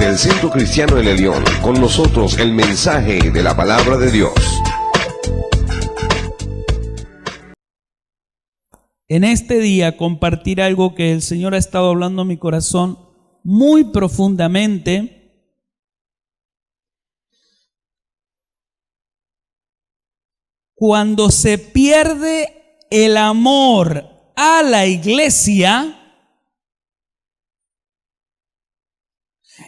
desde el Centro Cristiano El Elyon, con nosotros el mensaje de la palabra de Dios. En este día compartir algo que el Señor ha estado hablando en mi corazón muy profundamente. Cuando se pierde el amor a la iglesia,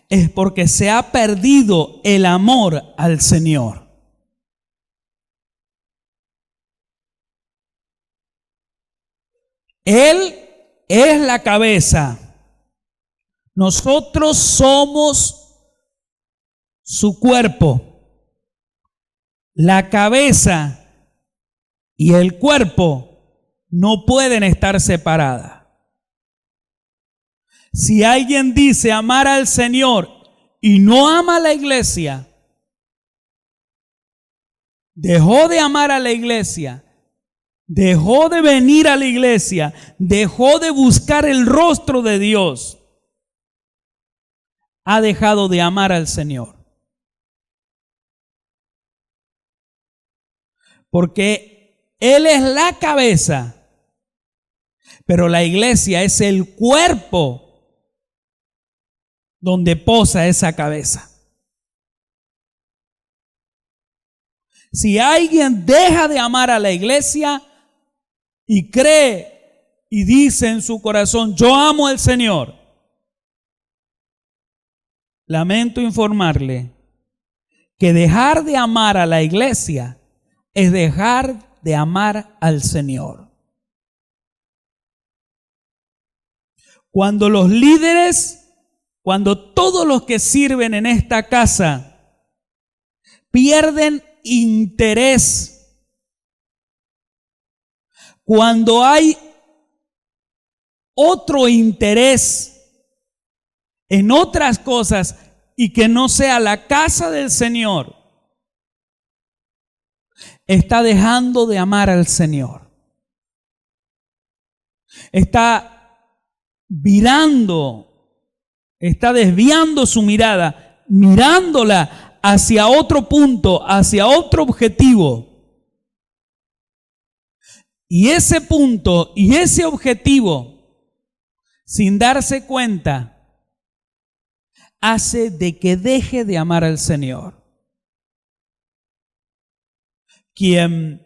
es porque se ha perdido el amor al Señor. Él es la cabeza. Nosotros somos su cuerpo. La cabeza y el cuerpo no pueden estar separadas. Si alguien dice amar al Señor y no ama a la iglesia, dejó de amar a la iglesia, dejó de venir a la iglesia, dejó de buscar el rostro de Dios, ha dejado de amar al Señor. Porque Él es la cabeza, pero la iglesia es el cuerpo donde posa esa cabeza. Si alguien deja de amar a la iglesia y cree y dice en su corazón, yo amo al Señor, lamento informarle que dejar de amar a la iglesia es dejar de amar al Señor. Cuando los líderes, cuando todos los que sirven en esta casa pierden interés, cuando hay otro interés en otras cosas y que no sea la casa del Señor, está dejando de amar al Señor. Está virando, está desviando su mirada, mirándola hacia otro punto, hacia otro objetivo. Y ese punto y ese objetivo, sin darse cuenta, hace de que deje de amar al Señor. Quien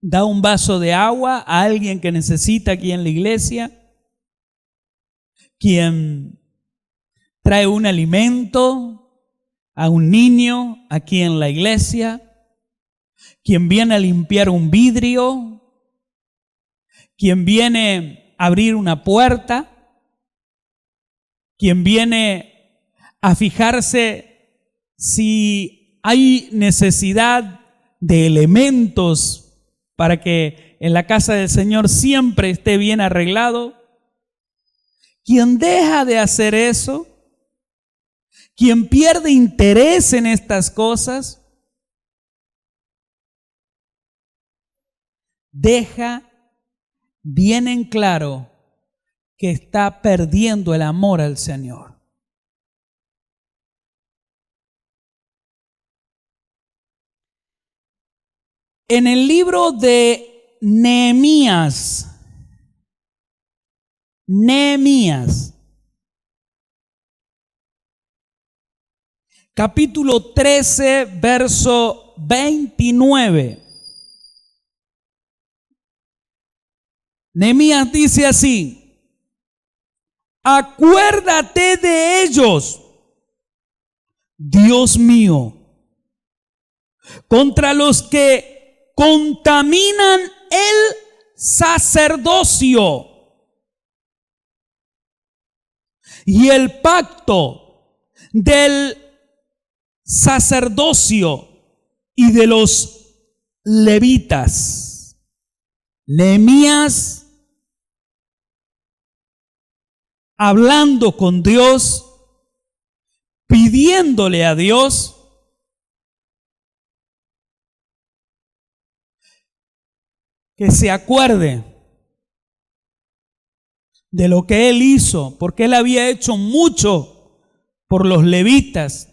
da un vaso de agua a alguien que necesita aquí en la iglesia, quien trae un alimento a un niño aquí en la iglesia, quien viene a limpiar un vidrio, quien viene a abrir una puerta, quien viene a fijarse si hay necesidad de elementos para que en la casa del Señor siempre esté bien arreglado. Quien deja de hacer eso, quien pierde interés en estas cosas, deja bien en claro que está perdiendo el amor al Señor. En el libro de Nehemías, capítulo 13, verso 29. Nehemías dice así: acuérdate de ellos, Dios mío, contra los que contaminan el sacerdocio y el pacto del sacerdocio y de los levitas. Nehemías hablando con Dios, pidiéndole a Dios que se acuerde de lo que él hizo, porque él había hecho mucho por los levitas.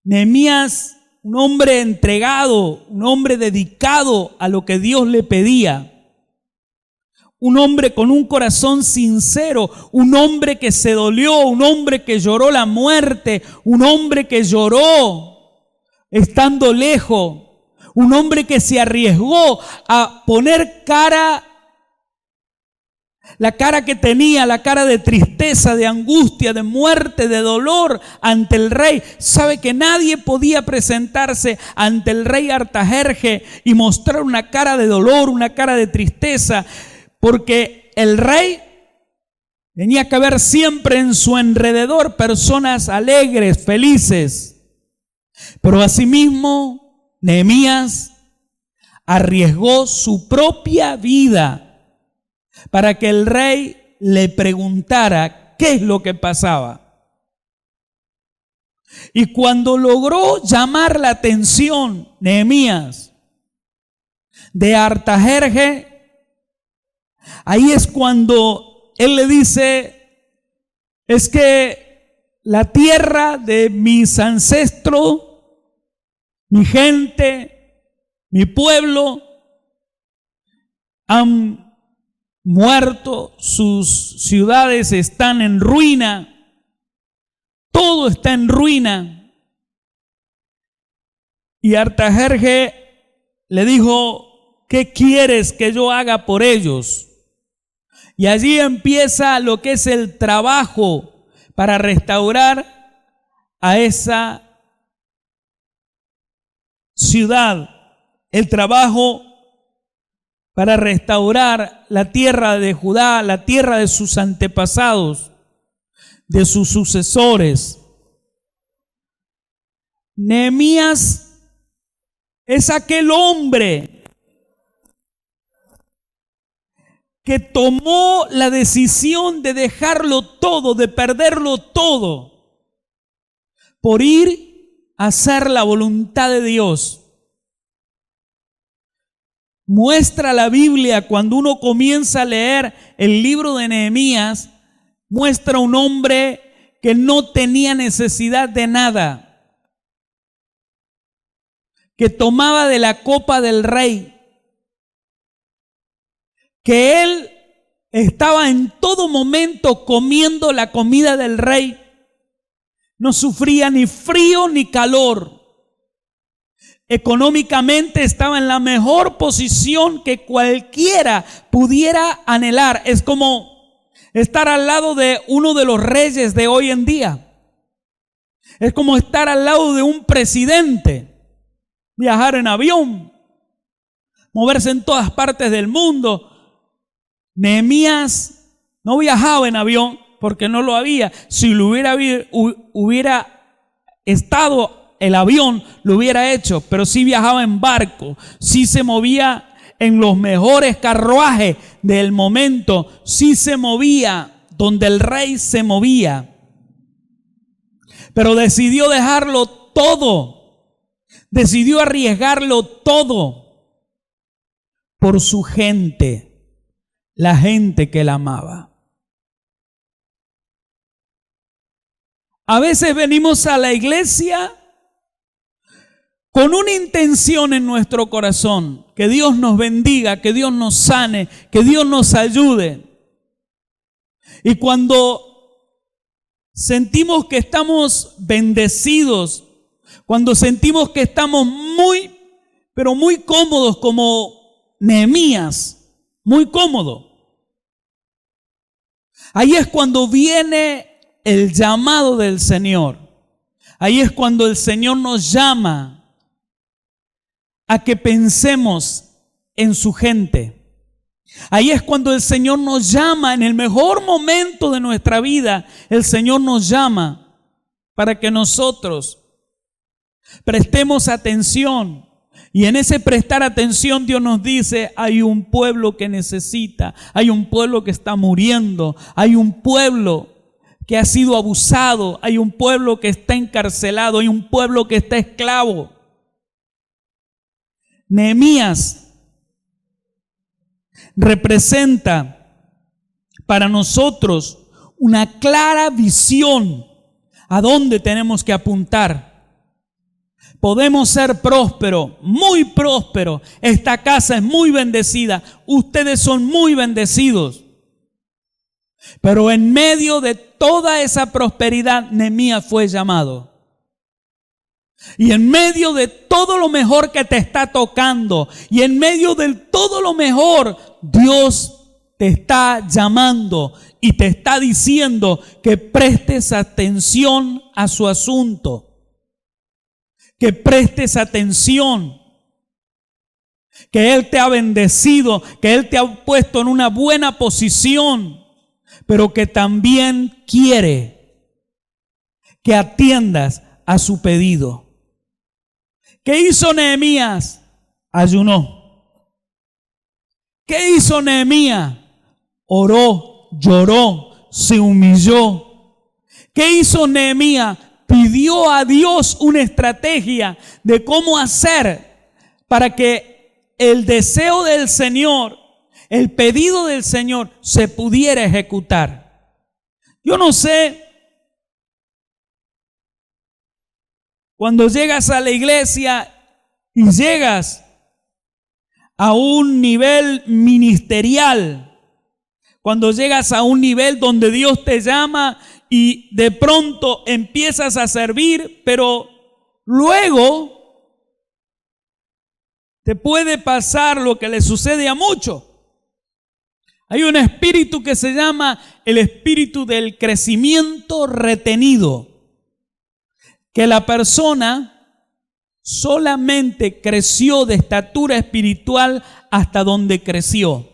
Nehemías, un hombre entregado, un hombre dedicado a lo que Dios le pedía. Un hombre con un corazón sincero, un hombre que se dolió, un hombre que lloró la muerte, un hombre que lloró estando lejos, un hombre que se arriesgó a poner la cara que tenía, la cara de tristeza, de angustia, de muerte, de dolor ante el rey. Sabe que nadie podía presentarse ante el rey Artajerjes y mostrar una cara de dolor, una cara de tristeza, porque el rey tenía que haber siempre en su alrededor personas alegres, felices. Pero asimismo, Nehemías arriesgó su propia vida para que el rey le preguntara qué es lo que pasaba. Y cuando logró llamar la atención Nehemías de Artajerjes, ahí es cuando él le dice: es que la tierra de mis ancestros, mi gente, mi pueblo, han muerto, sus ciudades están en ruina, todo está en ruina. Y Artajerjes le dijo: ¿qué quieres que yo haga por ellos? Y allí empieza lo que es el trabajo para restaurar a esa ciudad, el trabajo para restaurar la tierra de Judá, la tierra de sus antepasados, de sus sucesores. Nehemías es aquel hombre que tomó la decisión de dejarlo todo, de perderlo todo, por ir a hacer la voluntad de Dios. Muestra la Biblia, cuando uno comienza a leer el libro de Nehemías, muestra un hombre que no tenía necesidad de nada, que tomaba de la copa del rey, que él estaba en todo momento comiendo la comida del rey, no sufría ni frío ni calor. Económicamente estaba en la mejor posición que cualquiera pudiera anhelar. Es como estar al lado de uno de los reyes de hoy en día. Es como estar al lado de un presidente, viajar en avión, moverse en todas partes del mundo. Nehemías no viajaba en avión porque no lo había. Si lo hubiera estado el avión, lo hubiera hecho, pero sí viajaba en barco, sí se movía en los mejores carruajes del momento, sí se movía donde el rey se movía. Pero decidió dejarlo todo, decidió arriesgarlo todo por su gente, la gente que él amaba. A veces venimos a la iglesia con una intención en nuestro corazón, que Dios nos bendiga, que Dios nos sane, que Dios nos ayude. Y cuando sentimos que estamos bendecidos, cuando sentimos que estamos pero muy cómodos, como Nehemías, muy cómodo, ahí es cuando viene el llamado del Señor. Ahí es cuando el Señor nos llama a que pensemos en su gente. Ahí es cuando el Señor nos llama, en el mejor momento de nuestra vida, el Señor nos llama para que nosotros prestemos atención. Y en ese prestar atención Dios nos dice: hay un pueblo que necesita, hay un pueblo que está muriendo, hay un pueblo que ha sido abusado, hay un pueblo que está encarcelado, hay un pueblo que está esclavo. Nehemías representa para nosotros una clara visión ¿A dónde tenemos que apuntar? Podemos ser prósperos, muy prósperos. Esta casa es muy bendecida. Ustedes son muy bendecidos. Pero en medio de toda esa prosperidad, Nehemías fue llamado. Y en medio de todo lo mejor que te está tocando, y en medio de todo lo mejor, Dios te está llamando y te está diciendo que prestes atención a su asunto. Que prestes atención. Que Él te ha bendecido, que Él te ha puesto en una buena posición, pero que también quiere que atiendas a su pedido. ¿Qué hizo Nehemías? Ayunó. ¿Qué hizo Nehemías? Oró, lloró, se humilló. ¿Qué hizo Nehemías? Pidió a Dios una estrategia de cómo hacer para que el deseo del Señor, el pedido del Señor se pudiera ejecutar. Yo no sé, cuando llegas a la iglesia y llegas a un nivel ministerial, cuando llegas a un nivel donde Dios te llama y de pronto empiezas a servir, pero luego te puede pasar lo que le sucede a muchos. Hay un espíritu que se llama el espíritu del crecimiento retenido. Que la persona solamente creció de estatura espiritual hasta donde creció.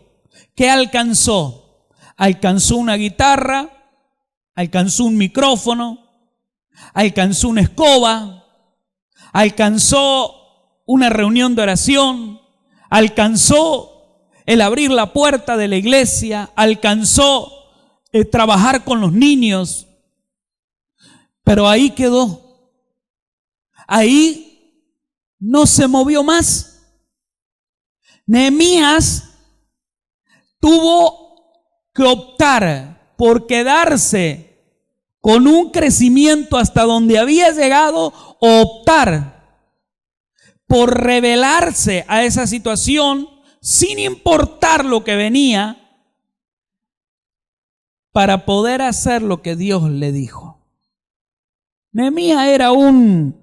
¿Qué alcanzó? Alcanzó una guitarra, alcanzó un micrófono, alcanzó una escoba, alcanzó una reunión de oración, alcanzó el abrir la puerta de la iglesia, alcanzó trabajar con los niños, pero ahí quedó. Ahí no se movió más. Nehemías tuvo que optar por quedarse con un crecimiento hasta donde había llegado o optar por rebelarse a esa situación sin importar lo que venía para poder hacer lo que Dios le dijo. Nehemías era un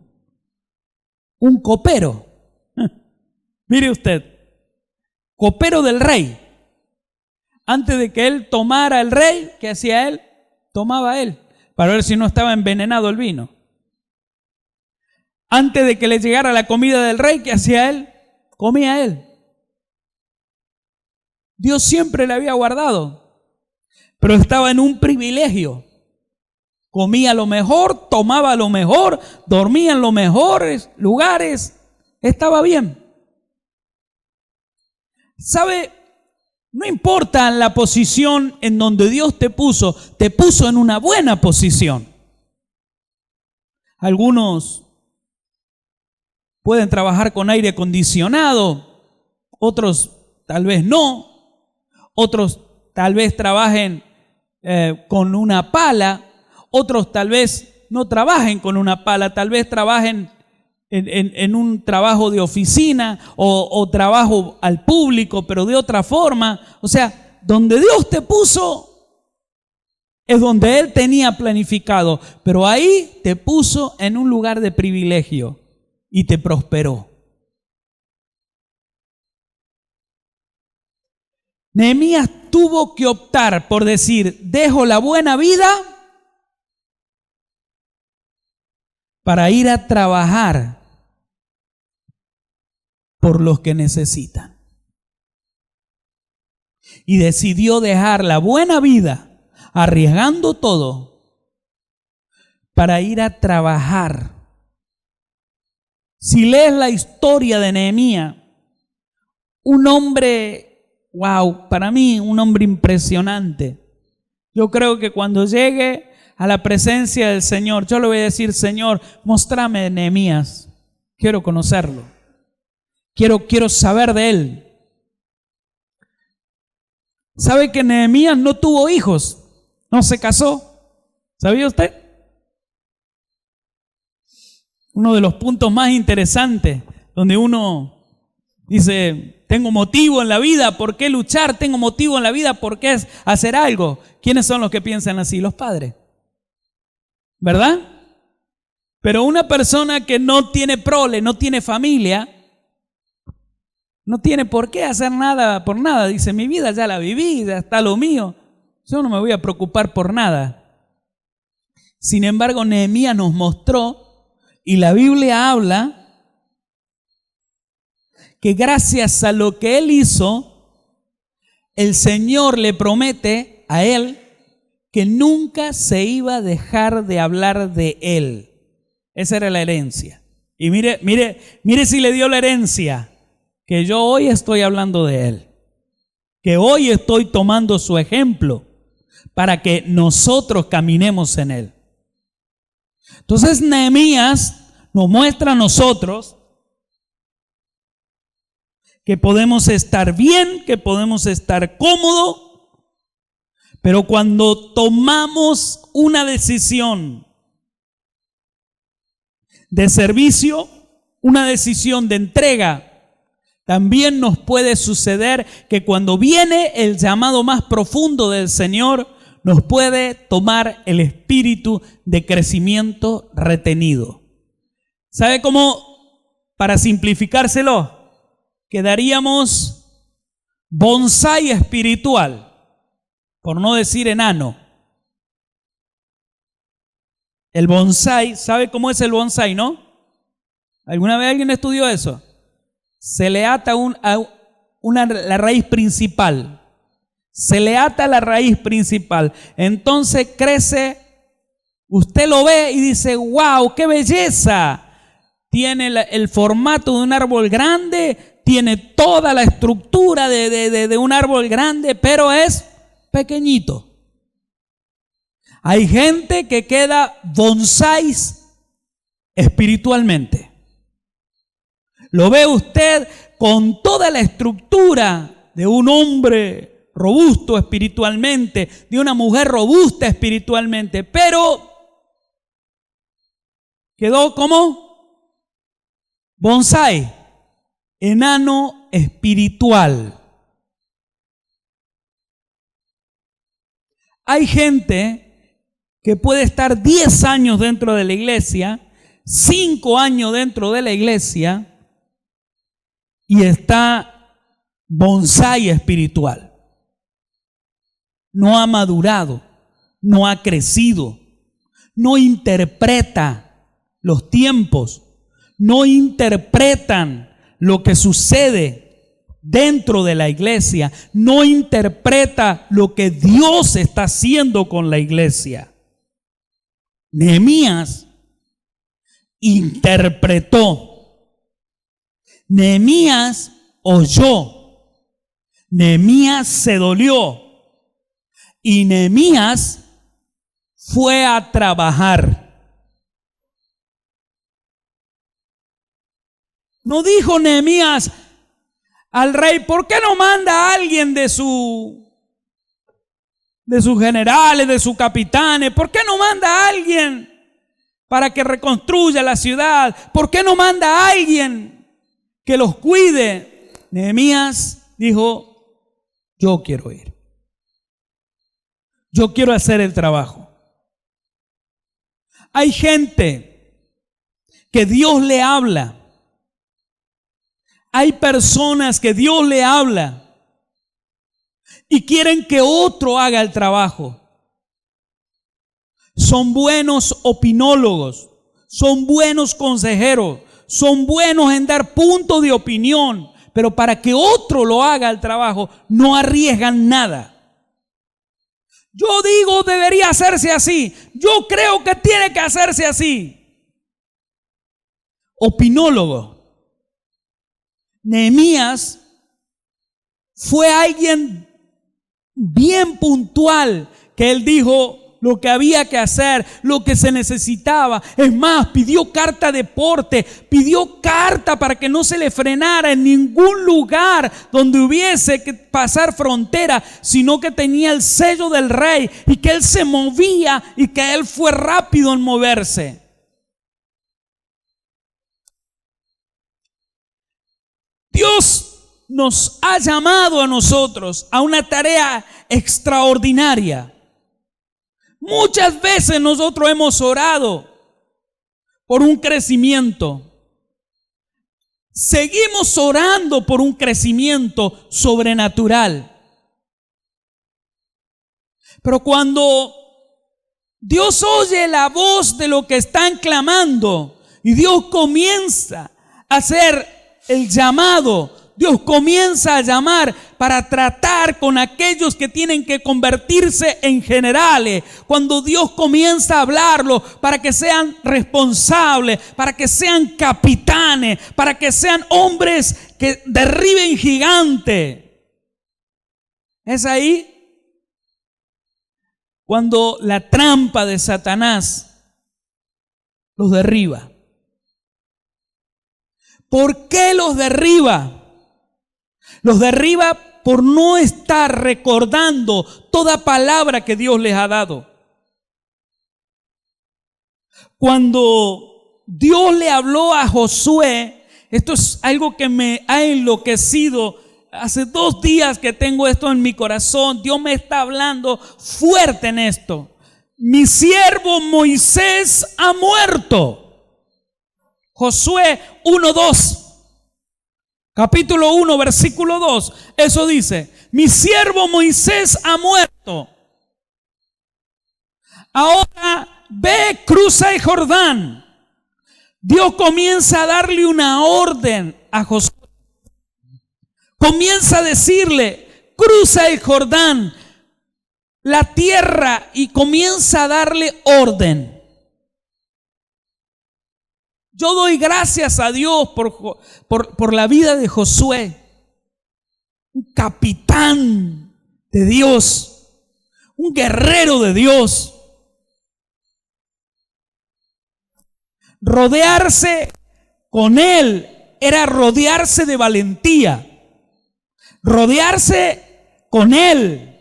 copero. Mire usted, copero del rey. Antes de que él tomara el rey, ¿qué hacía él? Tomaba él, para ver si no estaba envenenado el vino. Antes de que le llegara la comida del rey, ¿qué hacía él? Comía él. Dios siempre le había guardado, pero estaba en un privilegio. Comía lo mejor, tomaba lo mejor, dormía en los mejores lugares, estaba bien. ¿Sabe? No importa la posición en donde Dios te puso en una buena posición. Algunos pueden trabajar con aire acondicionado, otros tal vez no, otros tal vez trabajen con una pala. Otros tal vez no trabajen con una pala, tal vez trabajen en un trabajo de oficina o trabajo al público, pero de otra forma. O sea, donde Dios te puso es donde Él tenía planificado, pero ahí te puso en un lugar de privilegio y te prosperó. Nehemías tuvo que optar por decir, dejo la buena vida para ir a trabajar por los que necesitan. Y decidió dejar la buena vida, arriesgando todo, para ir a trabajar. Si lees la historia de Nehemías, un hombre, wow, para mí un hombre impresionante. Yo creo que cuando llegue a la presencia del Señor, yo le voy a decir, Señor, mostrame Nehemías, quiero conocerlo, quiero saber de él. ¿Sabe que Nehemías no tuvo hijos? No se casó. ¿Sabía usted? uno de los puntos más interesantes, donde uno dice, tengo motivo en la vida, ¿por qué luchar? Tengo motivo en la vida, ¿por qué hacer algo? ¿Quiénes son los que piensan así? Los padres, ¿verdad? Pero una persona que no tiene prole, no tiene familia, no tiene por qué hacer nada por nada. Dice, mi vida ya la viví, ya está lo mío. Yo no me voy a preocupar por nada. Sin embargo, Nehemías nos mostró, y la Biblia habla, que gracias a lo que él hizo, el Señor le promete a él que nunca se iba a dejar de hablar de él. Esa era la herencia. Y mire si le dio la herencia, que yo hoy estoy hablando de él, que hoy estoy tomando su ejemplo para que nosotros caminemos en él. Entonces Nehemías nos muestra a nosotros que podemos estar bien, que podemos estar cómodos, pero cuando tomamos una decisión de servicio, una decisión de entrega, también nos puede suceder que cuando viene el llamado más profundo del Señor, nos puede tomar el espíritu de crecimiento retenido. ¿Sabe cómo? Para simplificárselo, quedaríamos bonsái espiritual, por no decir enano. El bonsái, ¿sabe cómo es el bonsái, no? ¿Alguna vez alguien estudió eso? Se le ata la raíz principal. Se le ata la raíz principal. Entonces crece, usted lo ve y dice, wow, qué belleza. Tiene el formato de un árbol grande, tiene toda la estructura de un árbol grande, pero es pequeñito. Hay gente que queda bonsáis espiritualmente. Lo ve usted con toda la estructura de un hombre robusto espiritualmente, de una mujer robusta espiritualmente, pero quedó como bonsái, enano espiritual. Hay gente que puede estar 10 años dentro de la iglesia, 5 años dentro de la iglesia y está bonsái espiritual. No ha madurado, no ha crecido, no interpreta los tiempos, no interpretan lo que sucede dentro de la iglesia, no interpreta lo que Dios está haciendo con la iglesia. Nehemías interpretó, Nehemías oyó, Nehemías se dolió y Nehemías fue a trabajar. No dijo Nehemías al rey, ¿por qué no manda a alguien de sus generales, de sus capitanes? ¿Por qué no manda a alguien para que reconstruya la ciudad? ¿Por qué no manda a alguien que los cuide? Nehemías dijo, yo quiero ir. Yo quiero hacer el trabajo. Hay gente que Dios le habla. Hay personas que Dios le habla y quieren que otro haga el trabajo. Son buenos opinólogos, son buenos consejeros, son buenos en dar puntos de opinión, pero para que otro lo haga el trabajo no arriesgan nada. Yo digo, debería hacerse así. Yo creo que tiene que hacerse así. Opinólogo. Nehemías fue alguien bien puntual, que él dijo lo que había que hacer, lo que se necesitaba. Es más, pidió carta de porte, pidió carta para que no se le frenara en ningún lugar donde hubiese que pasar frontera, sino que tenía el sello del rey y que él se movía y que él fue rápido en moverse. Dios nos ha llamado a nosotros a una tarea extraordinaria. Muchas veces nosotros hemos orado por un crecimiento. Seguimos orando por un crecimiento sobrenatural. Pero cuando Dios oye la voz de lo que están clamando y Dios comienza a hacer el llamado, Dios comienza a llamar para tratar con aquellos que tienen que convertirse en generales. Cuando Dios comienza a hablarlos para que sean responsables, para que sean capitanes, para que sean hombres que derriben gigantes. Es ahí cuando la trampa de Satanás los derriba. ¿Por qué los derriba? Los derriba por no estar recordando toda palabra que Dios les ha dado. Cuando Dios le habló a Josué, esto es algo que me ha enloquecido. Hace 2 días que tengo esto en mi corazón. Dios me está hablando fuerte en esto. Mi siervo Moisés ha muerto. Josué 1:2. Capítulo 1, versículo 2, eso dice: mi siervo Moisés ha muerto. Ahora ve, cruza el Jordán. Dios comienza a darle una orden a Josué. Comienza a decirle: cruza el Jordán, la tierra, y comienza a darle orden. Yo doy gracias a Dios por la vida de Josué, un capitán de Dios, un guerrero de Dios. Rodearse con él era rodearse de valentía. Rodearse con él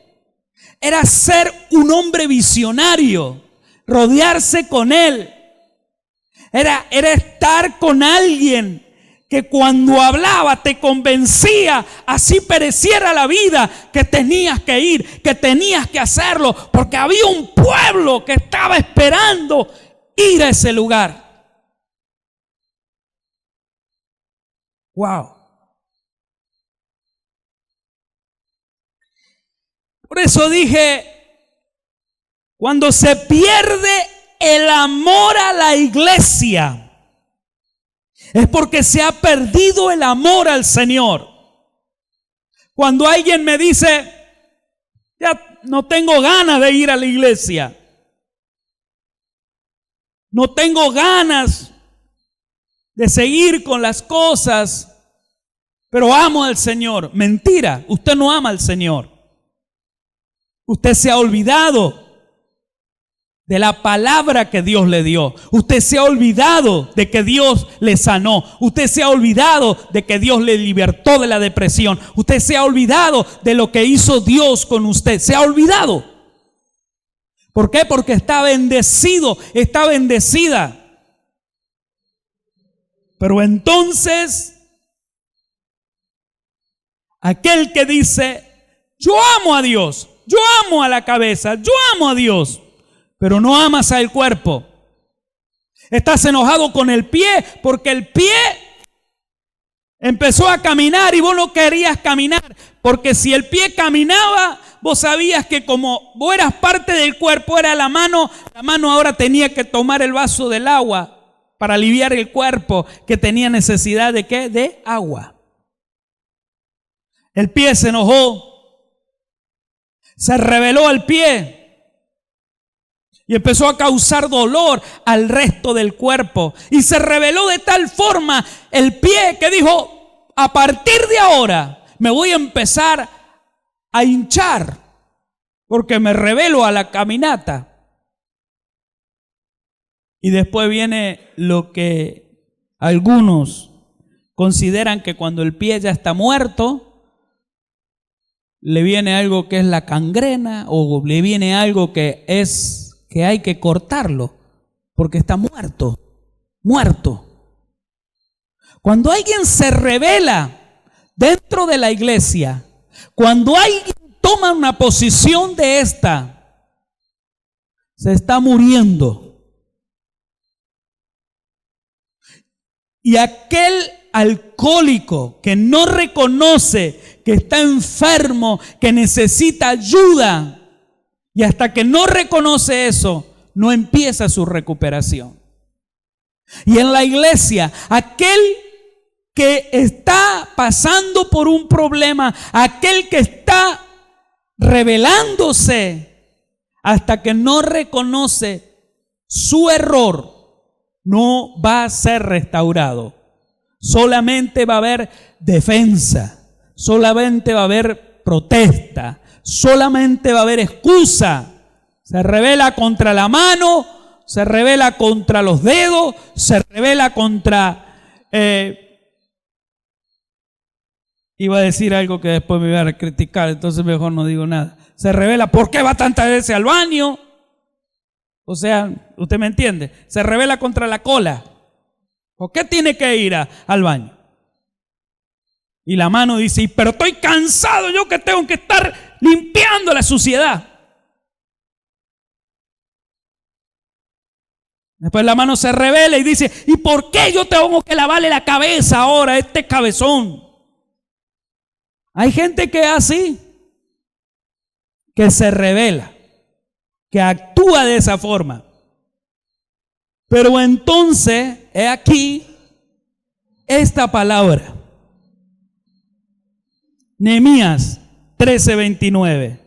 era ser un hombre visionario. Rodearse con él era estar con alguien que cuando hablaba te convencía, así pereciera la vida, que tenías que ir, que tenías que hacerlo, porque había un pueblo que estaba esperando ir a ese lugar. Wow. Por eso dije, cuando se pierde el amor a la iglesia, es porque se ha perdido el amor al Señor. Cuando alguien me dice: ya no tengo ganas de ir a la iglesia, no tengo ganas de seguir con las cosas, pero amo al Señor. Mentira, usted no ama al Señor. Usted se ha olvidado de la palabra que Dios le dio. Usted se ha olvidado de que Dios le sanó. Usted se ha olvidado de que Dios le libertó de la depresión. Usted se ha olvidado de lo que hizo Dios con usted. Se ha olvidado. ¿Por qué? Porque está bendecido, está bendecida. Pero entonces, aquel que dice: yo amo a Dios, yo amo a la cabeza, yo amo a Dios, pero no amas al cuerpo. Estás enojado con el pie porque el pie empezó a caminar y vos no querías caminar. Porque si el pie caminaba, vos sabías que como vos eras parte del cuerpo, era la mano ahora tenía que tomar el vaso del agua para aliviar el cuerpo que tenía necesidad de ¿qué? De agua. El pie se enojó, se rebeló al pie y empezó a causar dolor al resto del cuerpo. Y se rebeló de tal forma el pie que dijo: a partir de ahora me voy a empezar a hinchar porque me rebelo a la caminata. Y después viene lo que algunos consideran que cuando el pie ya está muerto, le viene algo que es la gangrena, o le viene algo que es que hay que cortarlo porque está muerto. Cuando alguien se rebela dentro de la iglesia, cuando alguien toma una posición de esta, se está muriendo. Y aquel alcohólico que no reconoce que está enfermo, que necesita ayuda, y hasta que no reconoce eso, no empieza su recuperación. Y en la iglesia, aquel que está pasando por un problema, aquel que está rebelándose, hasta que no reconoce su error, no va a ser restaurado. Solamente va a haber defensa, solamente va a haber protesta, solamente va a haber excusa. Se rebela contra la mano, se rebela contra los dedos, se rebela contra... iba a decir algo que después me iba a criticar, entonces mejor no digo nada. Se rebela, ¿por qué va tantas veces al baño? O sea, usted me entiende, se rebela contra la cola. ¿Por qué tiene que ir al baño? Y la mano dice, pero estoy cansado yo que tengo que estar limpiando la suciedad. Después la mano se revela y dice, ¿y por qué yo tengo que lavarle la cabeza ahora a este cabezón? Hay gente que es así, que se revela, que actúa de esa forma. Pero entonces, he aquí esta palabra. Nehemías 13:29.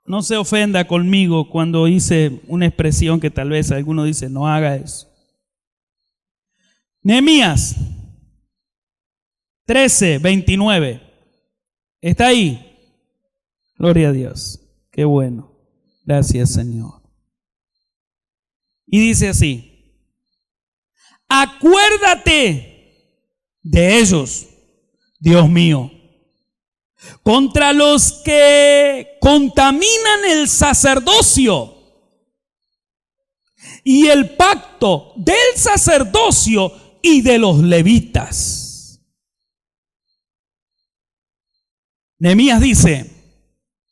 No se ofenda conmigo cuando hice una expresión que tal vez alguno dice, no haga eso. Nehemías 13:29. ¿Está ahí? Gloria a Dios. Qué bueno. Gracias, Señor. Y dice así: acuérdate de ellos, Dios mío, contra los que contaminan el sacerdocio y el pacto del sacerdocio y de los levitas. Nehemías dice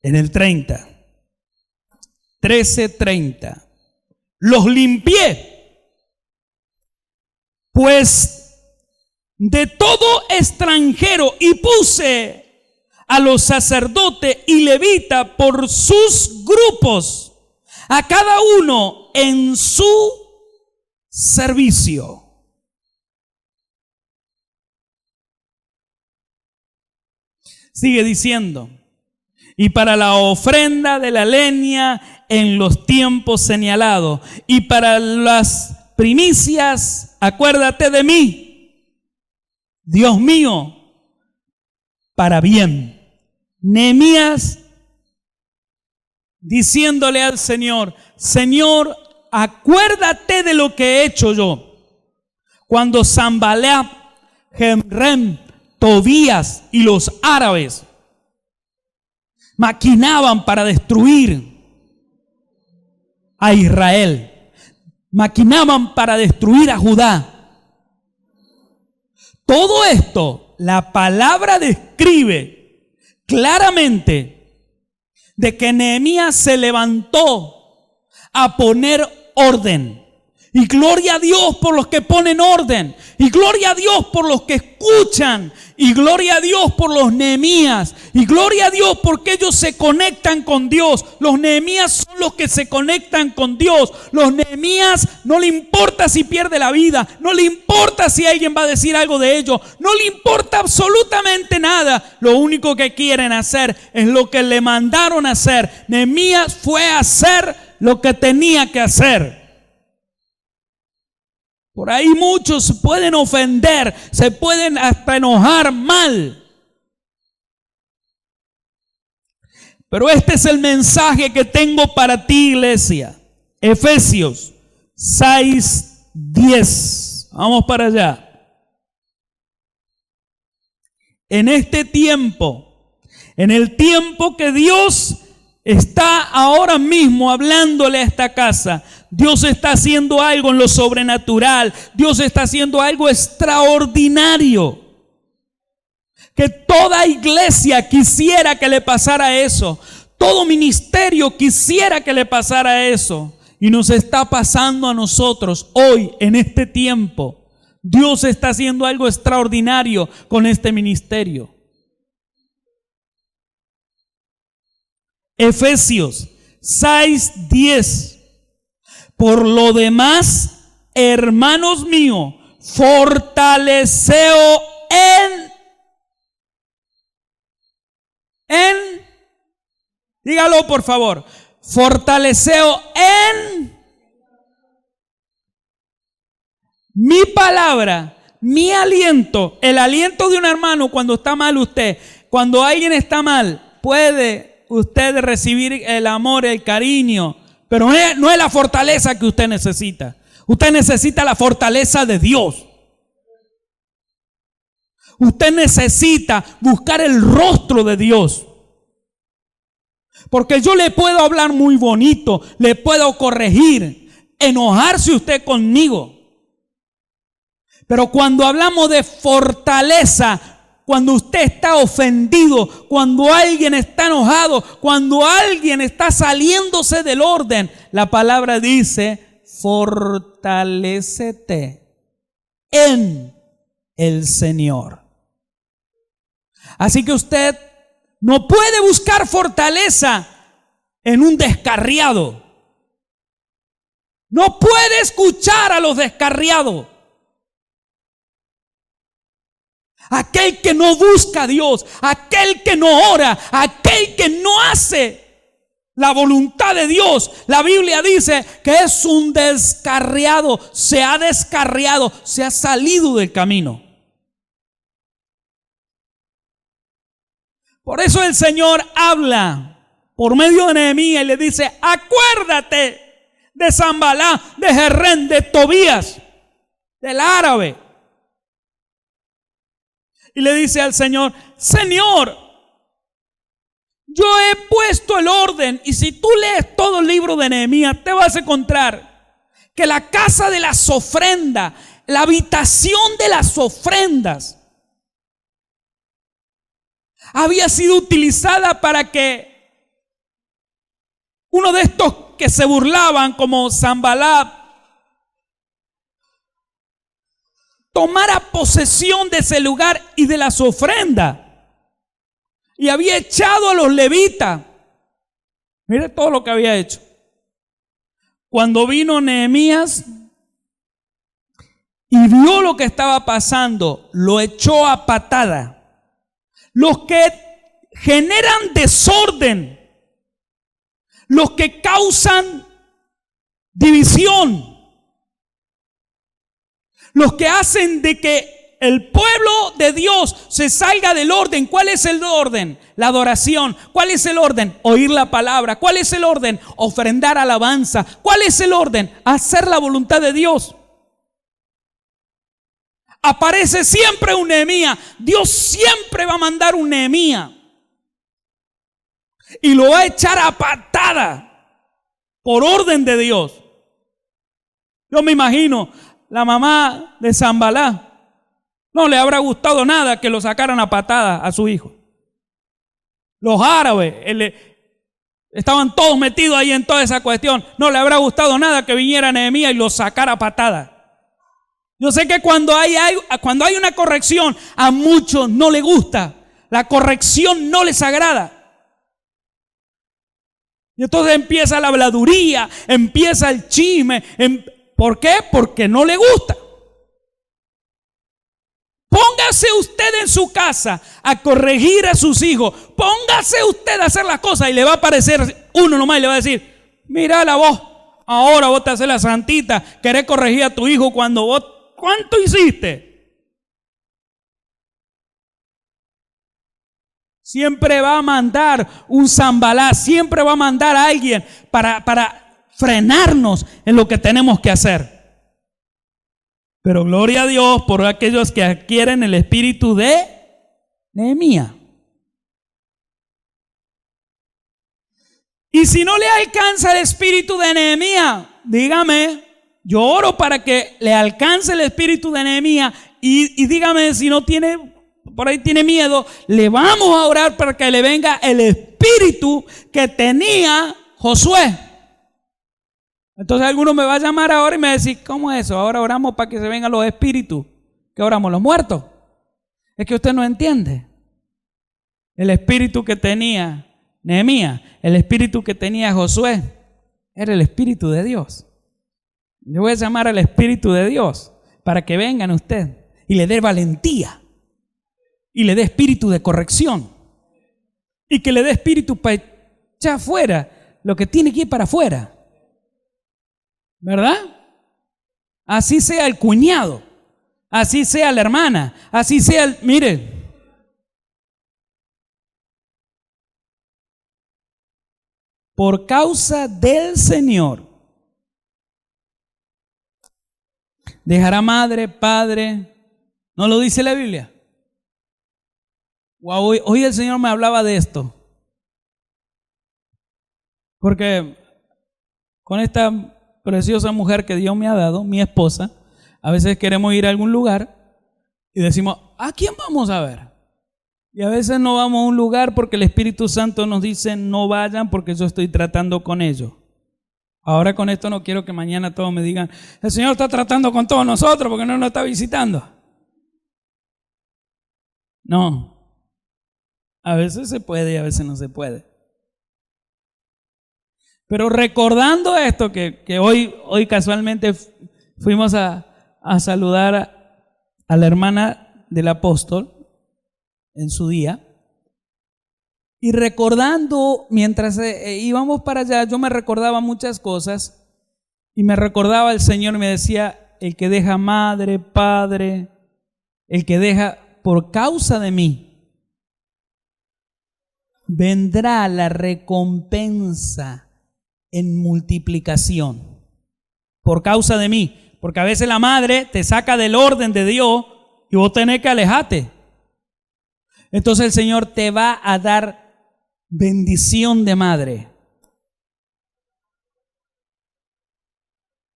en el 13:30, los limpié, pues de todo extranjero, y puse a los sacerdotes y levitas por sus grupos, a cada uno en su servicio. Sigue diciendo, y para la ofrenda de la leña en los tiempos señalados, y para las primicias, acuérdate de mí, Dios mío, para bien. Nehemías diciéndole al Señor, Señor, acuérdate de lo que he hecho yo. Cuando Sanballat, Gesem, Tobías y los árabes maquinaban para destruir a Israel, maquinaban para destruir a Judá. Todo esto, la palabra describe claramente de que Nehemías se levantó a poner orden. Y gloria a Dios por los que ponen orden. Y gloria a Dios por los que escuchan. Y gloria a Dios por los Nehemías. Y gloria a Dios porque ellos se conectan con Dios. Los Nehemías son los que se conectan con Dios. Los Nehemías no le importa si pierde la vida. No le importa si alguien va a decir algo de ellos. No le importa absolutamente nada. Lo único que quieren hacer es lo que le mandaron a hacer. Nehemías fue a hacer lo que tenía que hacer. Por ahí muchos se pueden ofender, se pueden hasta enojar mal. Pero este es el mensaje que tengo para ti, iglesia. Efesios 6:10. Vamos para allá. En este tiempo, en el tiempo que Dios está ahora mismo hablándole a esta casa, Dios está haciendo algo en lo sobrenatural. Dios está haciendo algo extraordinario. que toda iglesia quisiera que le pasara eso. Todo ministerio quisiera que le pasara eso. Y nos está pasando a nosotros hoy, en este tiempo. Dios está haciendo algo extraordinario con este ministerio. Efesios 6:10. Por lo demás, hermanos míos, fortaleceos dígalo por favor, fortaleceos en mi palabra, mi aliento, el aliento de un hermano cuando está mal usted. Cuando alguien está mal, puede usted recibir el amor, el cariño, pero no es la fortaleza que usted necesita. Usted necesita la fortaleza de Dios. Usted necesita buscar el rostro de Dios. Porque yo le puedo hablar muy bonito, le puedo corregir, enojarse usted conmigo. Pero cuando hablamos de fortaleza, cuando usted está ofendido, cuando alguien está enojado, cuando alguien está saliéndose del orden, la palabra dice, fortalécete en el Señor. Así que usted no puede buscar fortaleza en un descarriado. No puede escuchar a los descarriados. Aquel que no busca a Dios, aquel que no ora, aquel que no hace la voluntad de Dios. La Biblia dice que es un descarriado, se ha descarriado, se ha salido del camino. Por eso el Señor habla por medio de Nehemías y le dice, acuérdate de Sanballat, de Gesem, de Tobías, del árabe. Y le dice al Señor, Señor, yo he puesto el orden. Y si tú lees todo el libro de Nehemías, te vas a encontrar que la casa de las ofrendas, la habitación de las ofrendas, había sido utilizada para que uno de estos que se burlaban como Sanballat tomara posesión de ese lugar y de las ofrendas. Y había echado a los levitas. Mire todo lo que había hecho. Cuando vino Nehemías y vio lo que estaba pasando, lo echó a patada. Los que generan desorden, los que causan división, los que hacen de que el pueblo de Dios se salga del orden. ¿Cuál es el orden? La adoración. ¿Cuál es el orden? Oír la palabra. ¿Cuál es el orden? Ofrendar alabanza. ¿Cuál es el orden? Hacer la voluntad de Dios. Aparece siempre un Nehemías. Dios siempre va a mandar un Nehemías. Y lo va a echar a patada por orden de Dios. Yo me imagino la mamá de Sanballat. No le habrá gustado nada que lo sacaran a patada a su hijo. Los árabes estaban todos metidos ahí en toda esa cuestión. No le habrá gustado nada que viniera Nehemías y lo sacara a patada. Yo sé que cuando hay una corrección, a muchos no les gusta. La corrección no les agrada. Y entonces empieza la habladuría, empieza el chisme. ¿Por qué? Porque no le gusta. Póngase usted en su casa a corregir a sus hijos. Póngase usted a hacer las cosas y le va a aparecer uno nomás y le va a decir, mira la voz, ahora vos te haces la santita, querés corregir a tu hijo cuando vos, ¿cuánto hiciste? Siempre va a mandar un Sanballat, siempre va a mandar a alguien para frenarnos en lo que tenemos que hacer. Pero gloria a Dios por aquellos que adquieren el espíritu de Nehemías. Y si no le alcanza el espíritu de Nehemías, dígame, yo oro para que le alcance el espíritu de Nehemías y dígame si no tiene por ahí tiene miedo, le vamos a orar para que le venga el espíritu que tenía Josué. Entonces alguno me va a llamar ahora y me va a decir, ¿cómo es eso? Ahora oramos para que se vengan los espíritus. ¿Qué oramos? ¿Los muertos? Es que usted no entiende. El espíritu que tenía Nehemías, el espíritu que tenía Josué, era el espíritu de Dios. Yo voy a llamar al espíritu de Dios para que vengan usted y le dé valentía y le dé espíritu de corrección y que le dé espíritu para echar afuera lo que tiene que ir para afuera. ¿Verdad? Así sea el cuñado, así sea la hermana, así sea el... Mire, por causa del Señor, dejará madre, padre. ¿No lo dice la Biblia? Wow, hoy el Señor me hablaba de esto. Porque con esta preciosa mujer que Dios me ha dado, mi esposa, a veces queremos ir a algún lugar y decimos, ¿a quién vamos a ver? Y a veces no vamos a un lugar porque el Espíritu Santo nos dice, no vayan porque yo estoy tratando con ellos. Ahora con esto no quiero que mañana todos me digan, el Señor está tratando con todos nosotros porque no nos está visitando. No, a veces se puede y a veces no se puede. Pero recordando esto, que hoy casualmente fuimos a saludar a la hermana del apóstol en su día, y recordando, mientras íbamos para allá, yo me recordaba muchas cosas, y me recordaba el Señor, me decía, el que deja madre, padre, el que deja por causa de mí, vendrá la recompensa en multiplicación por causa de mí, porque a veces la madre te saca del orden de Dios y vos tenés que alejarte. Entonces el Señor te va a dar bendición de madre.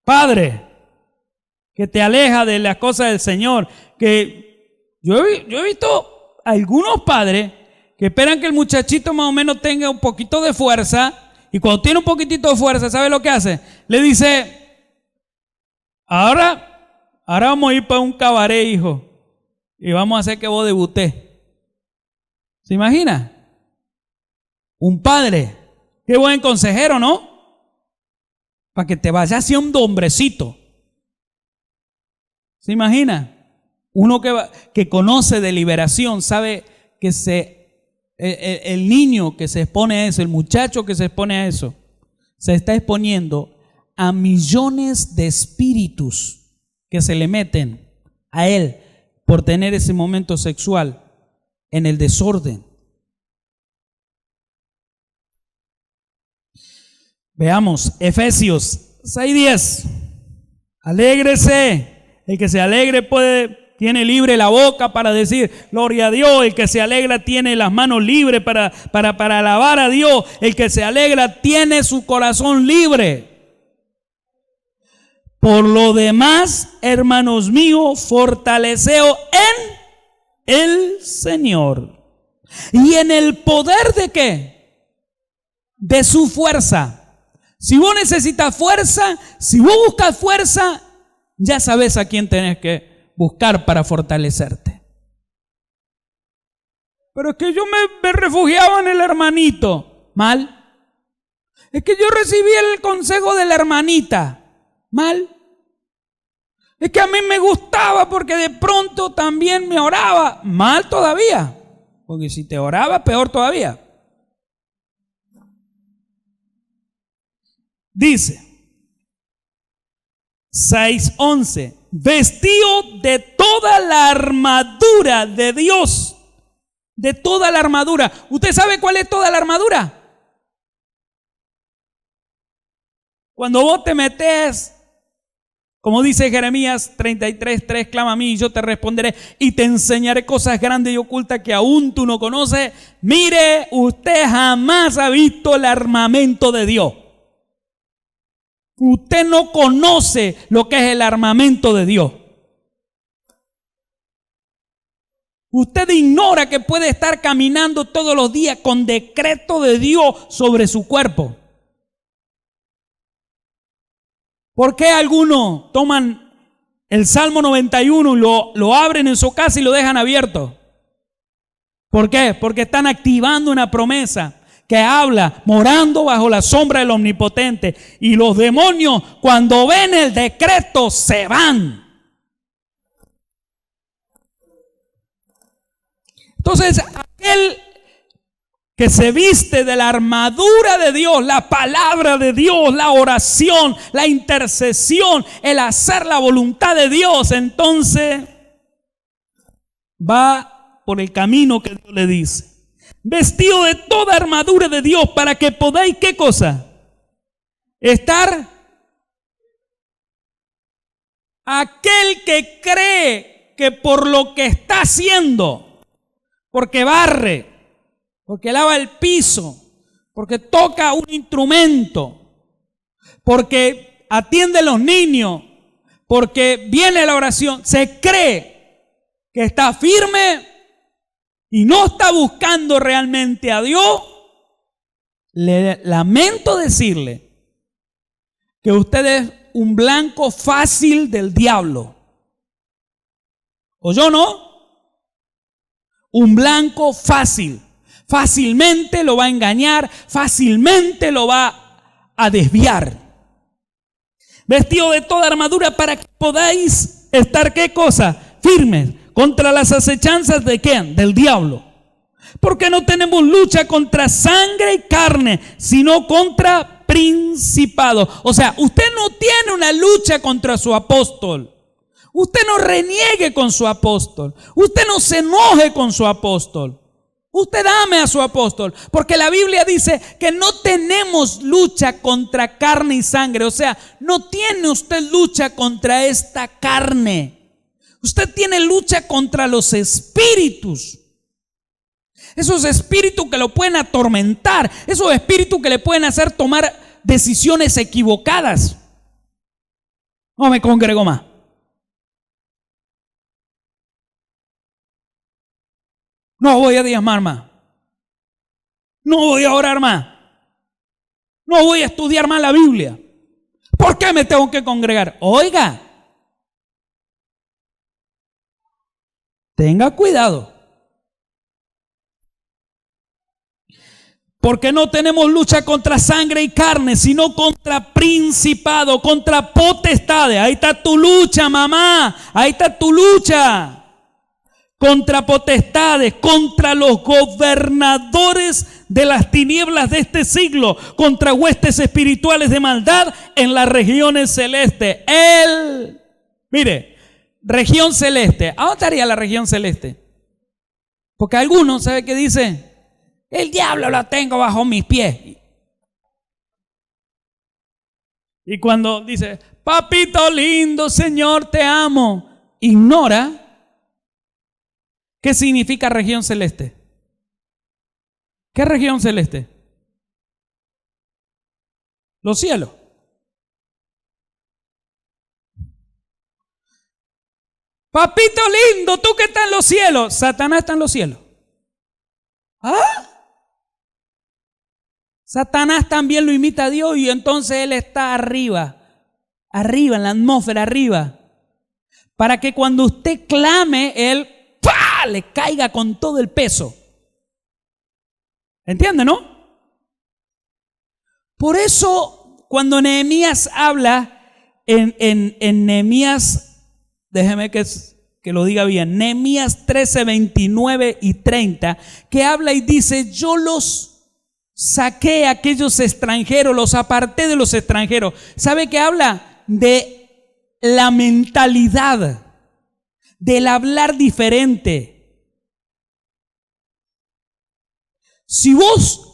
Padre, que te aleja de las cosas del Señor, que yo he visto algunos padres que esperan que el muchachito más o menos tenga un poquito de fuerza. Y cuando tiene un poquitito de fuerza, ¿sabe lo que hace? Le dice, ahora vamos a ir para un cabaret, hijo, y vamos a hacer que vos debutés. ¿Se imagina? Un padre, qué buen consejero, ¿no? Para que te vayas siendo hombrecito. ¿Se imagina? Uno que conoce de liberación, sabe que el niño que se expone a eso, el muchacho que se expone a eso, se está exponiendo a millones de espíritus que se le meten a él por tener ese momento sexual en el desorden. Veamos, Efesios 6:10. Alégrese, el que se alegre tiene libre la boca para decir gloria a Dios. El que se alegra tiene las manos libres para alabar a Dios. El que se alegra tiene su corazón libre. Por lo demás, hermanos míos, fortaleceos en el Señor y en el poder de ¿qué? De su fuerza. Si vos necesitas fuerza, si vos buscas fuerza, ya sabes a quién tenés que buscar para fortalecerte. Pero es que yo me refugiaba en el hermanito. Mal. Es que yo recibí el consejo de la hermanita. Mal. Es que a mí me gustaba porque de pronto también me oraba. Mal todavía. Porque si te oraba, peor todavía. Dice 6:11, vestido de toda la armadura de Dios. De toda la armadura. ¿Usted sabe cuál es toda la armadura? Cuando vos te metes, como dice Jeremías 33:3, clama a mí y yo te responderé y te enseñaré cosas grandes y ocultas que aún tú no conoces. Mire, usted jamás ha visto el armamento de Dios. Usted no conoce lo que es el armamento de Dios. Usted ignora que puede estar caminando todos los días con decreto de Dios sobre su cuerpo. ¿Por qué algunos toman el Salmo 91 y lo abren en su casa y lo dejan abierto? ¿Por qué? Porque están activando una promesa que habla, morando bajo la sombra del Omnipotente. Y los demonios, cuando ven el decreto, se van. Entonces, aquel que se viste de la armadura de Dios, la palabra de Dios, la oración, la intercesión, el hacer la voluntad de Dios, entonces va por el camino que Dios le dice. Vestido de toda armadura de Dios para que podáis, ¿qué cosa? Estar. Aquel que cree que por lo que está haciendo, porque barre, porque lava el piso, porque toca un instrumento, porque atiende a los niños, porque viene la oración, se cree que está firme y no está buscando realmente a Dios, le lamento decirle que usted es un blanco fácil del diablo. ¿Oyó no? Un blanco fácil. Fácilmente lo va a engañar, fácilmente lo va a desviar. Vestido de toda armadura para que podáis estar, ¿qué cosa? Firmes contra las acechanzas de ¿quién? Del diablo. Porque no tenemos lucha contra sangre y carne, sino contra principados. O sea, usted no tiene una lucha contra su apóstol. Usted no reniegue con su apóstol. Usted no se enoje con su apóstol. Usted ame a su apóstol. Porque la Biblia dice que no tenemos lucha contra carne y sangre. O sea, no tiene usted lucha contra esta carne. Usted tiene lucha contra los espíritus. Esos espíritus que lo pueden atormentar. Esos espíritus que le pueden hacer tomar decisiones equivocadas. No me congrego más. No voy a diezmar más. No voy a orar más. No voy a estudiar más la Biblia. ¿Por qué me tengo que congregar? Oiga, tenga cuidado. Porque no tenemos lucha contra sangre y carne, sino contra principado, contra potestades. Ahí está tu lucha, mamá. Ahí está tu lucha. Contra potestades, contra los gobernadores de las tinieblas de este siglo, contra huestes espirituales de maldad en las regiones celestes. Mire, región celeste. ¿A dónde estaría la región celeste? Porque algunos, ¿sabe qué dicen? El diablo lo tengo bajo mis pies. Y cuando dice, papito lindo, Señor, te amo, ignora ¿qué significa región celeste? ¿Qué región celeste? Los cielos. Papito lindo, tú que estás en los cielos. Satanás está en los cielos. ¿Ah? Satanás también lo imita a Dios y entonces él está arriba, en la atmósfera, arriba. Para que cuando usted clame, él ¡pah!, le caiga con todo el peso. ¿Entiende, no? Por eso, cuando Nehemías habla en Nehemías, déjeme que lo diga bien, Nehemías 13, 29 y 30, que habla y dice, yo los saqué a aquellos extranjeros, los aparté de los extranjeros. ¿Sabe qué habla? De la mentalidad, del hablar diferente. Si vos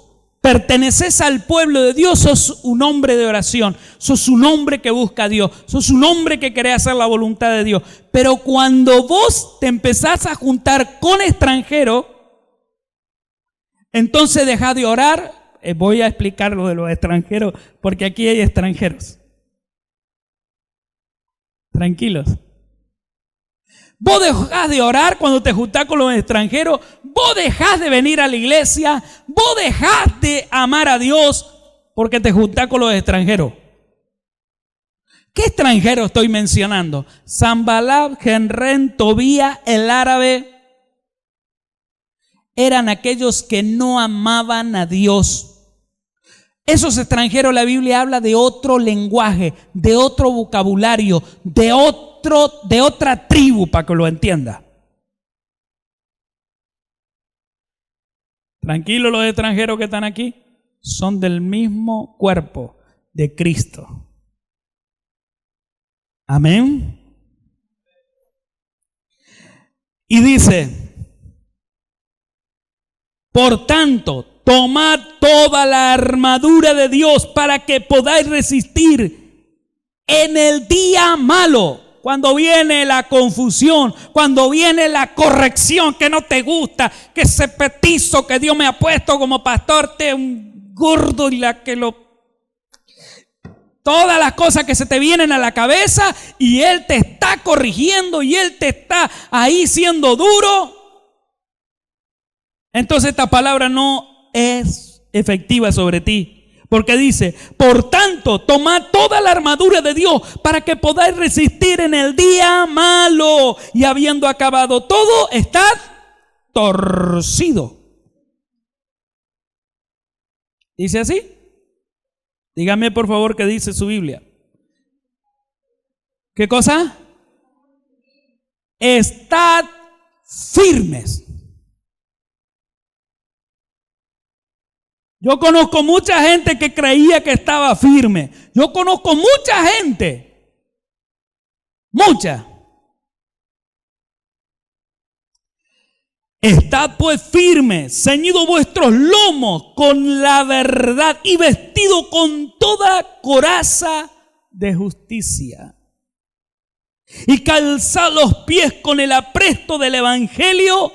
perteneces al pueblo de Dios, sos un hombre de oración, sos un hombre que busca a Dios, sos un hombre que quiere hacer la voluntad de Dios. Pero cuando vos te empezás a juntar con extranjeros, entonces deja de orar. Voy a explicar lo de los extranjeros, porque aquí hay extranjeros. Tranquilos. Vos dejás de orar cuando te juntás con los extranjeros. Vos dejás de venir a la iglesia. Vos dejás de amar a Dios porque te juntás con los extranjeros. ¿Qué extranjero estoy mencionando? Sanballat, Gesem, Tobías, el árabe. Eran aquellos que no amaban a Dios. Esos extranjeros, la Biblia habla de otro lenguaje, de otro vocabulario, de otra tribu, para que lo entienda. Tranquilos, los extranjeros que están aquí son del mismo cuerpo de Cristo. Amén. Y dice, por tanto, tomad toda la armadura de Dios para que podáis resistir en el día malo. Cuando viene la confusión, cuando viene la corrección que no te gusta, que ese petizo que Dios me ha puesto como pastor te un gordo y todas las cosas que se te vienen a la cabeza y Él te está corrigiendo y Él te está ahí siendo duro. Entonces esta palabra no es efectiva sobre ti. Porque dice, por tanto, tomad toda la armadura de Dios para que podáis resistir en el día malo. Y habiendo acabado todo, estad torcido. ¿Dice así? Dígame por favor qué dice su Biblia. ¿Qué cosa? Estad firmes. Yo conozco mucha gente que creía que estaba firme. Yo conozco mucha gente. Mucha. Estad pues firmes, ceñidos vuestros lomos con la verdad y vestido con toda coraza de justicia. Y calzad los pies con el apresto del evangelio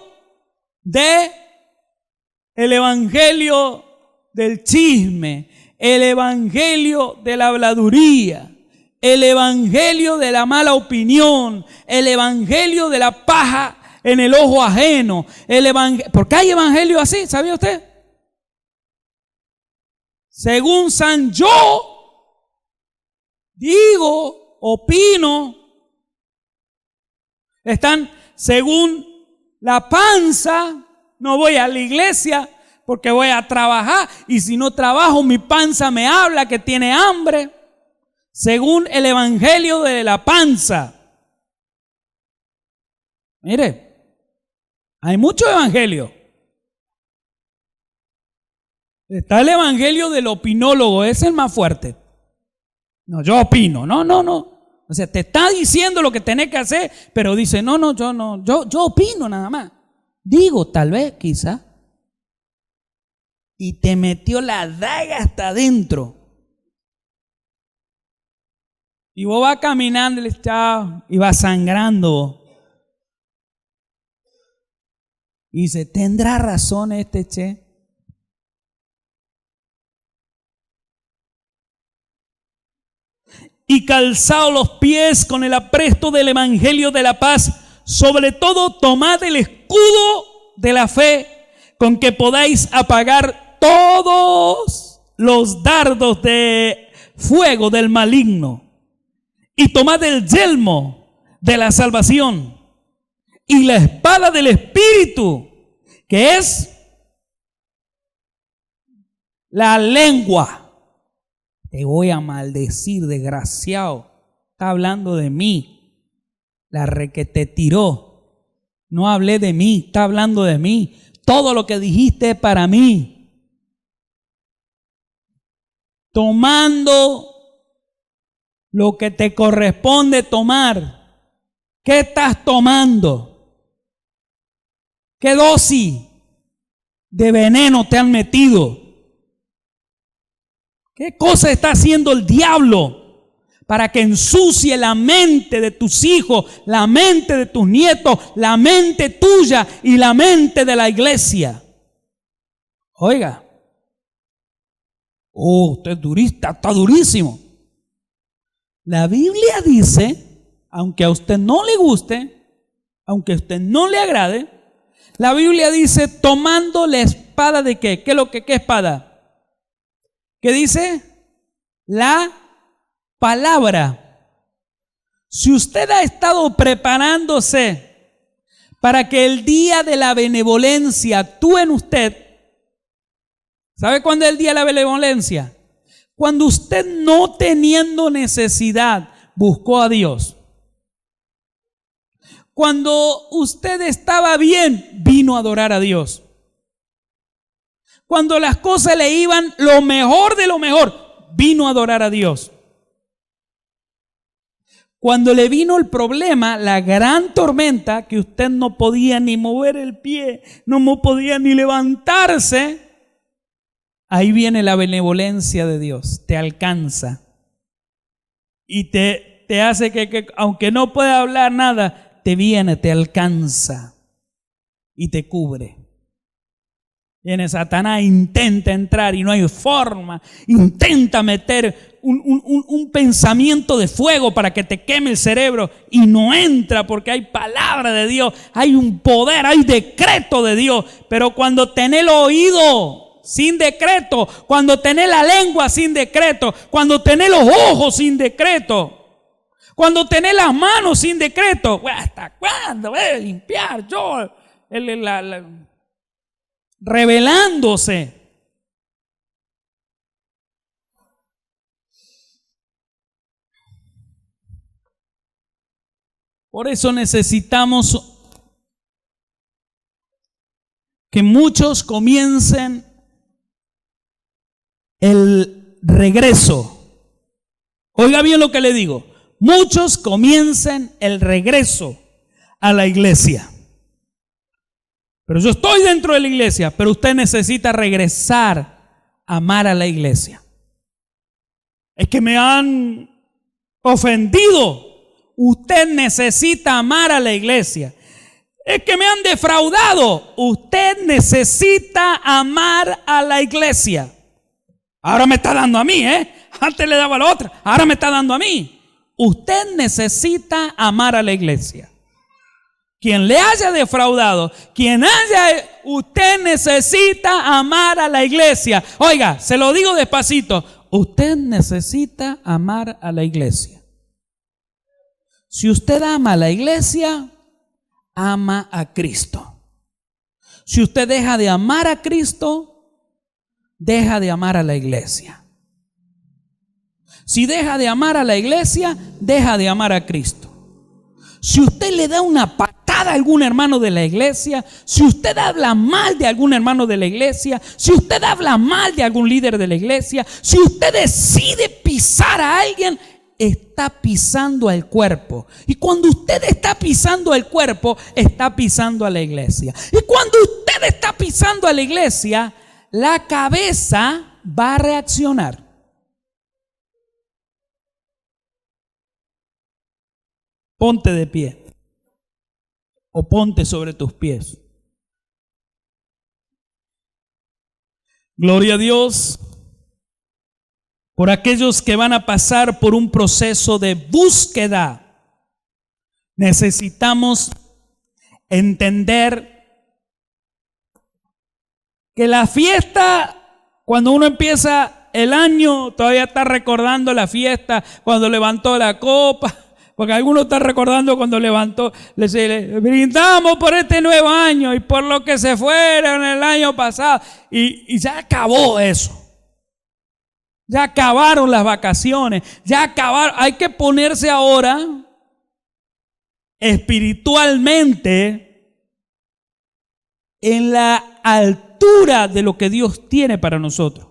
del chisme, el evangelio de la habladuría, el evangelio de la mala opinión, el evangelio de la paja en el ojo ajeno, ¿por qué hay evangelio así? ¿Sabía usted? Según San yo, digo, opino, están según la panza, no voy a la iglesia porque voy a trabajar y si no trabajo mi panza me habla que tiene hambre. Según el evangelio de la panza. Mire, hay mucho evangelio. Está el evangelio del opinólogo, ese es el más fuerte. No, yo opino, no. O sea, te está diciendo lo que tenés que hacer, pero dice, yo opino nada más. Digo, tal vez, quizá. Y te metió la daga hasta adentro. Y vos vas caminando y vas sangrando. Y dice, ¿tendrá razón este che? Y calzado los pies con el apresto del evangelio de la paz, sobre todo tomad el escudo de la fe, con que podáis apagar todos los dardos de fuego del maligno. Y tomad el yelmo de la salvación y la espada del Espíritu, que es la lengua. Te voy a maldecir, desgraciado. Está hablando de mí. La que te tiró. No hablé de mí, está hablando de mí. Todo lo que dijiste es para mí. Tomando lo que te corresponde tomar. ¿Qué estás tomando? ¿Qué dosis de veneno te han metido? ¿Qué cosa está haciendo el diablo para que ensucie la mente de tus hijos, la mente de tus nietos, la mente tuya y la mente de la iglesia? Oiga, usted es durista, está durísimo. La Biblia dice, aunque a usted no le guste, aunque a usted no le agrade, la Biblia dice tomando la espada de ¿qué? ¿Qué espada? ¿Qué dice? La palabra. Si usted ha estado preparándose para que el día de la benevolencia actúe en usted, ¿sabe cuándo es el día de la benevolencia? Cuando usted, no teniendo necesidad, buscó a Dios. Cuando usted estaba bien, vino a adorar a Dios. Cuando las cosas le iban lo mejor de lo mejor, vino a adorar a Dios. Cuando le vino el problema, la gran tormenta, que usted no podía ni mover el pie, no podía ni levantarse, ahí viene la benevolencia de Dios, te alcanza y te hace que aunque no pueda hablar nada, te viene, te alcanza y te cubre. Viene Satanás, intenta entrar y no hay forma, intenta meter un pensamiento de fuego para que te queme el cerebro y no entra porque hay palabra de Dios, hay un poder, hay decreto de Dios. Pero cuando tenés el oído sin decreto, cuando tenés la lengua sin decreto, cuando tenés los ojos sin decreto, cuando tenés las manos sin decreto, ¿hasta cuándo voy a limpiar yo? Revelándose. Por eso necesitamos que muchos comiencen el regreso. Oiga bien lo que le digo. Muchos comiencen el regreso a la iglesia. Pero yo estoy dentro de la iglesia, pero usted necesita regresar a amar a la iglesia. Es que me han ofendido. Usted necesita amar a la iglesia. Es que me han defraudado. Usted necesita amar a la iglesia. Ahora me está dando a mí, Antes le daba a la otra, ahora me está dando a mí. Usted necesita amar a la iglesia. Quien le haya defraudado, usted necesita amar a la iglesia. Oiga, se lo digo despacito. Usted necesita amar a la iglesia. Si usted ama a la iglesia, ama a Cristo. Si usted deja de amar a Cristo, deja de amar a la iglesia. Si deja de amar a la iglesia, deja de amar a Cristo. Si usted le da una patada a algún hermano de la iglesia, si usted habla mal de algún hermano de la iglesia, si usted habla mal de algún líder de la iglesia, si usted decide pisar a alguien, está pisando al cuerpo. Y cuando usted está pisando al cuerpo, está pisando a la iglesia. Y cuando usted está pisando a la iglesia, la cabeza va a reaccionar. Ponte de pie o ponte sobre tus pies. Gloria a Dios por aquellos que van a pasar por un proceso de búsqueda. Necesitamos entender que la fiesta, cuando uno empieza el año, todavía está recordando la fiesta cuando levantó la copa. Porque algunos están recordando cuando levantó, le brindamos por este nuevo año y por lo que se fueron el año pasado. Y ya acabó eso. Ya acabaron las vacaciones. Ya acabaron. Hay que ponerse ahora espiritualmente en la altura de lo que Dios tiene para nosotros.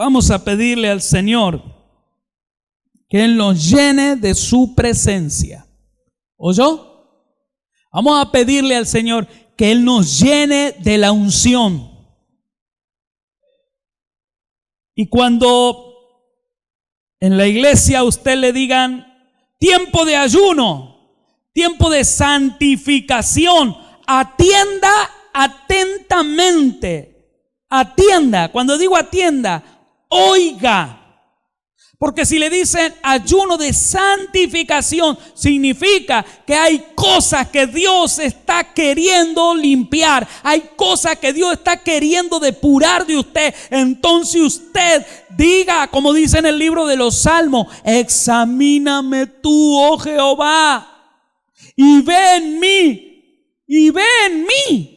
Vamos a pedirle al Señor que Él nos llene de su presencia. ¿Oyó? Vamos a pedirle al Señor que Él nos llene de la unción. Y cuando en la iglesia a usted le digan tiempo de ayuno, tiempo de santificación, atienda atentamente. Atienda. Cuando digo atienda, oiga, Porque si le dicen ayuno de santificación, significa que hay cosas que Dios está queriendo limpiar. Hay cosas que Dios está queriendo depurar de usted. Entonces usted diga, como dice en el libro de los Salmos, examíname tú, oh Jehová, y ve en mí, y ve en mí.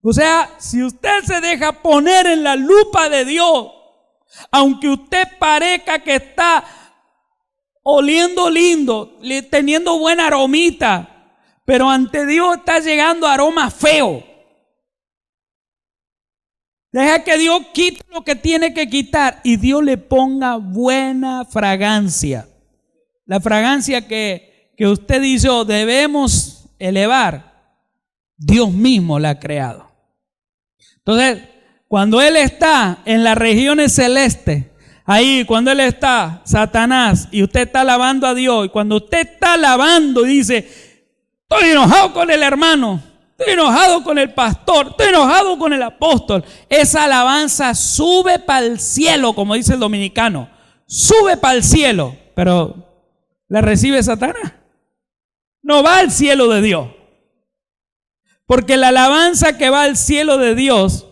O sea, si usted se deja poner en la lupa de Dios, aunque usted parezca que está oliendo lindo, teniendo buena aromita, pero ante Dios está llegando aroma feo. Deja que Dios quite lo que tiene que quitar y Dios le ponga buena fragancia. La fragancia que usted y yo debemos elevar, Dios mismo la ha creado. Entonces, cuando Él está en las regiones celestes, ahí cuando Él está, Satanás, y usted está alabando a Dios, y cuando usted está alabando y dice, estoy enojado con el hermano, estoy enojado con el pastor, estoy enojado con el apóstol, esa alabanza sube para el cielo, como dice el dominicano, sube para el cielo, pero ¿la recibe Satanás? No va al cielo de Dios, porque la alabanza que va al cielo de Dios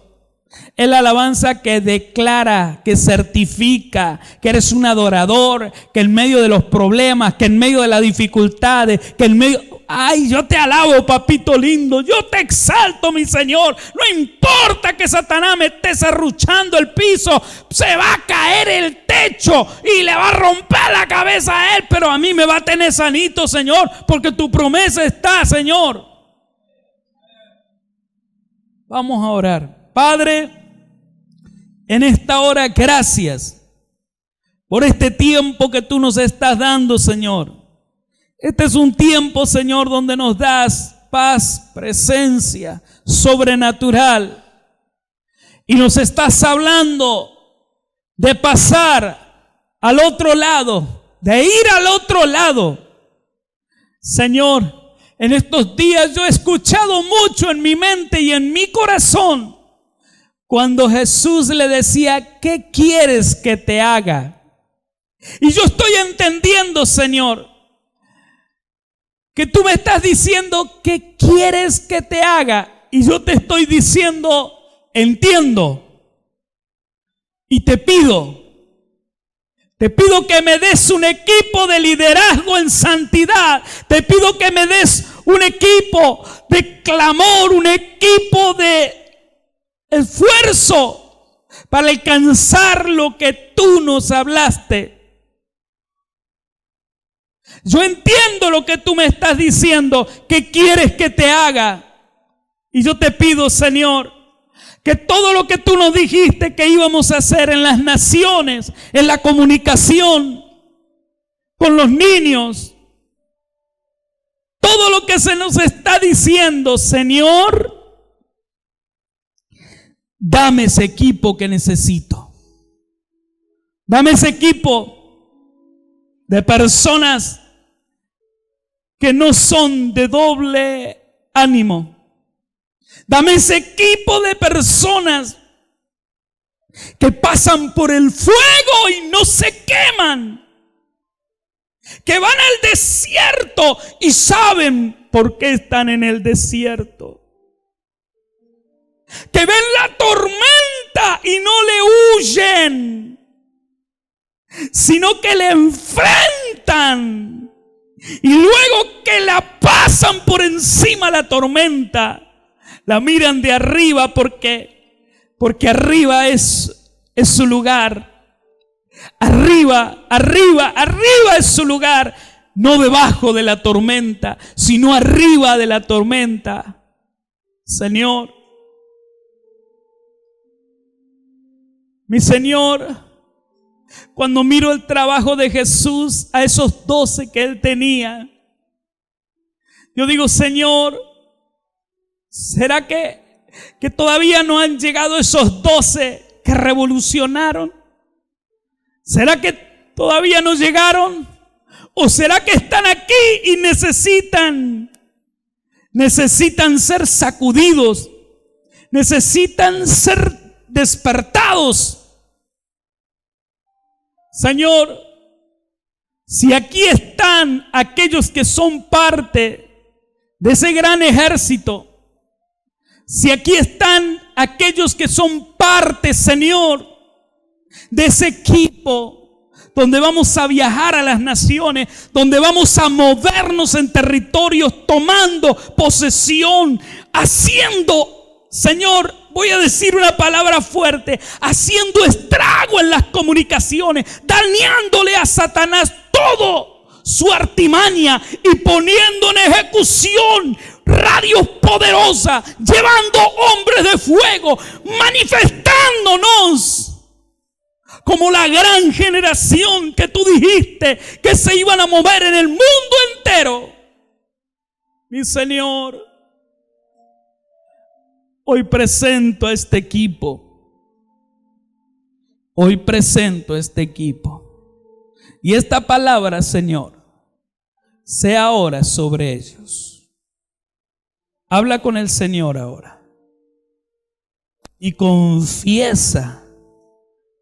es la alabanza que declara, que certifica que eres un adorador, que en medio de los problemas, que en medio de las dificultades, que en medio... Ay, yo te alabo, papito lindo, yo te exalto, mi Señor. No importa que Satanás me esté serruchando el piso, se va a caer el techo y le va a romper la cabeza a él, pero a mí me va a tener sanito, Señor, porque tu promesa está, Señor. Vamos a orar. Padre, en esta hora, gracias por este tiempo que tú nos estás dando, Señor. Este es un tiempo, Señor, donde nos das paz, presencia sobrenatural. Y nos estás hablando de pasar al otro lado, de ir al otro lado. Señor, en estos días yo he escuchado mucho en mi mente y en mi corazón cuando Jesús le decía, ¿qué quieres que te haga? Y yo estoy entendiendo, Señor, que tú me estás diciendo, ¿qué quieres que te haga? Y yo te estoy diciendo, entiendo. Y te pido que me des un equipo de liderazgo en santidad. Te pido que me des un equipo de clamor, un equipo de esfuerzo para alcanzar lo que tú nos hablaste. Yo entiendo lo que tú me estás diciendo, que quieres que te haga. Y yo te pido, Señor, que todo lo que tú nos dijiste que íbamos a hacer en las naciones, en la comunicación, con los niños, todo lo que se nos está diciendo, Señor, dame ese equipo que necesito. Dame ese equipo de personas que no son de doble ánimo. Dame ese equipo de personas que pasan por el fuego y no se queman. Que van al desierto y saben por qué están en el desierto. Que ven la tormenta y no le huyen, sino que le enfrentan. Y luego que la pasan por encima la tormenta, la miran de arriba porque arriba es su lugar. Arriba es su lugar. No debajo de la tormenta, sino arriba de la tormenta. Señor, mi Señor, cuando miro el trabajo de Jesús a esos 12 que Él tenía, yo digo, Señor, ¿será que todavía no han llegado esos 12 que revolucionaron? ¿Será que todavía no llegaron? ¿O será que están aquí y necesitan ser sacudidos? Necesitan ser despertados. Señor, si aquí están aquellos que son parte de ese gran ejército, si aquí están aquellos que son parte, Señor, de ese equipo donde vamos a viajar a las naciones, donde vamos a movernos en territorios, tomando posesión, haciendo, Señor, voy a decir una palabra fuerte, haciendo estrago en las comunicaciones, dañándole a Satanás todo su artimaña y poniendo en ejecución radios poderosas, llevando hombres de fuego, manifestándonos como la gran generación que tú dijiste que se iban a mover en el mundo entero. Mi Señor, hoy presento a este equipo. Hoy presento a este equipo. Y esta palabra, Señor, sea ahora sobre ellos. Habla con el Señor ahora. Y confiesa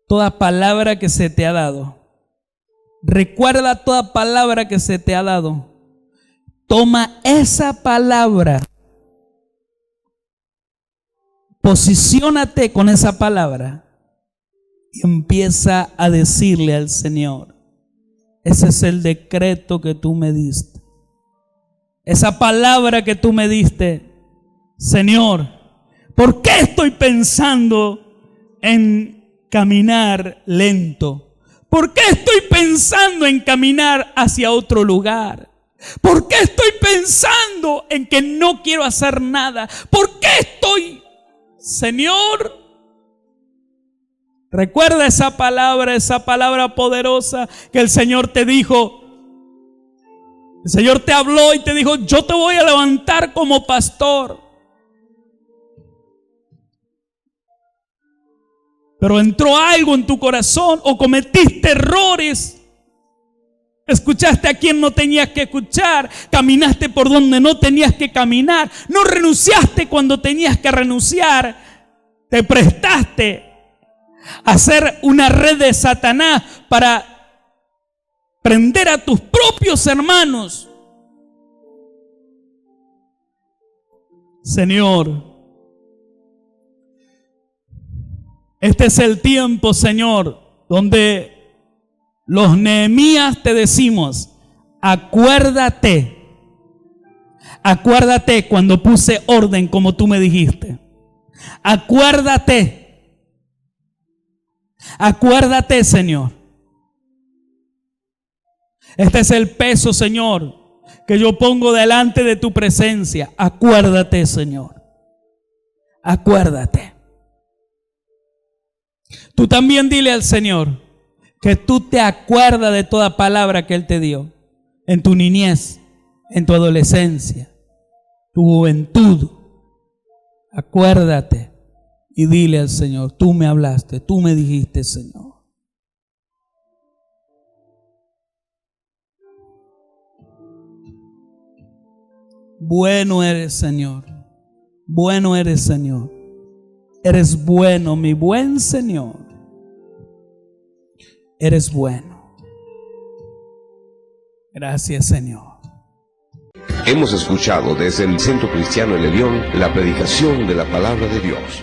toda palabra que se te ha dado. Recuerda toda palabra que se te ha dado. Toma esa palabra. Posiciónate con esa palabra. Y empieza a decirle al Señor: ese es el decreto que tú me diste. Esa palabra que tú me diste. Señor, ¿por qué estoy pensando en caminar lento? ¿Por qué estoy pensando en caminar hacia otro lugar? ¿Por qué estoy pensando en que no quiero hacer nada? ¿Por qué estoy, Señor? Recuerda esa palabra poderosa que el Señor te dijo. El Señor te habló y te dijo: yo te voy a levantar como pastor. Pero entró algo en tu corazón o cometiste errores. Escuchaste a quien no tenías que escuchar. Caminaste por donde no tenías que caminar. No renunciaste cuando tenías que renunciar. Te prestaste a hacer una red de Satanás para prender a tus propios hermanos. Señor, este es el tiempo, Señor, donde los Nehemías te decimos: acuérdate cuando puse orden como tú me dijiste. Acuérdate, Señor. Este es el peso, Señor, que yo pongo delante de tu presencia. Acuérdate, Señor. Acuérdate. Tú también dile al Señor que tú te acuerdas de toda palabra que Él te dio en tu niñez, en tu adolescencia, tu juventud. Acuérdate y dile al Señor: tú me hablaste, tú me dijiste, Señor. Bueno eres, Señor. Bueno eres, Señor. Eres bueno, mi buen Señor. Eres bueno. Gracias, Señor. Hemos escuchado desde el Centro Cristiano El Elyon la predicación de la palabra de Dios.